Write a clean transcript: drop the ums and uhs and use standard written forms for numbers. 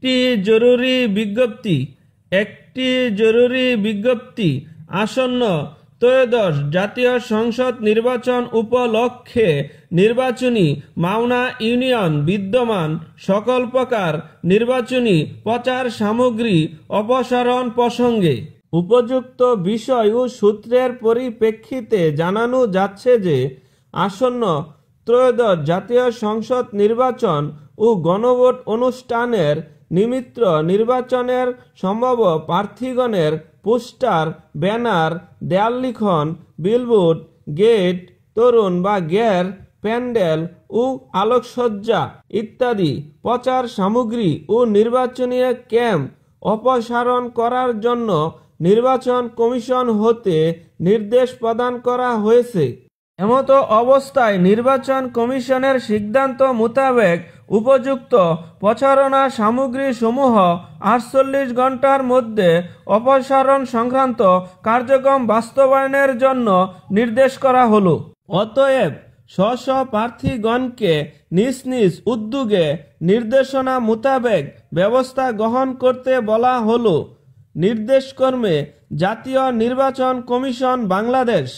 একটি জরুরি বিজ্ঞপ্তি আসন্ন ত্রয়োদশ জাতীয় সংসদ নির্বাচন উপলক্ষে নির্বাচনী মাওনা ইউনিয়ন বিদ্যমান সকল প্রকার নির্বাচনী প্রচার সামগ্রী অপসারণ প্রসঙ্গে উপযুক্ত বিষয় ও সূত্রের পরিপ্রেক্ষিতে জানানো যাচ্ছে যে আসন্ন ত্রয়োদশ জাতীয় সংসদ নির্বাচন ও গণভোট অনুষ্ঠানের নিমিত্ত নির্বাচনের সম্ভাব্য প্রার্থীগণের পোস্টার, ব্যানার, দেয়াল লিখন, বিলবোর্ড, গেট, তোরণ বা গের, প্যান্ডেল ও আলোকসজ্জা ইত্যাদি প্রচার সামগ্রী ও নির্বাচনী ক্যাম্প অপসারণ করার জন্য নির্বাচন কমিশন হতে নির্দেশ প্রদান করা হয়েছে। এমতো অবস্থায় নির্বাচন কমিশনের সিদ্ধান্ত মোতাবেক উপযুক্ত প্রচারণা সামগ্রী সমূহ 48 ঘণ্টার মধ্যে অপসারণ সংক্রান্ত কার্যক্রম বাস্তবায়নের জন্য নির্দেশ করা হলো। অতএব স্ব প্রার্থীগণকে নিজ নিজ উদ্যোগে নির্দেশনা মোতাবেক ব্যবস্থা গ্রহণ করতে বলা হলো। নির্দেশক্রমে জাতীয় নির্বাচন কমিশন বাংলাদেশ।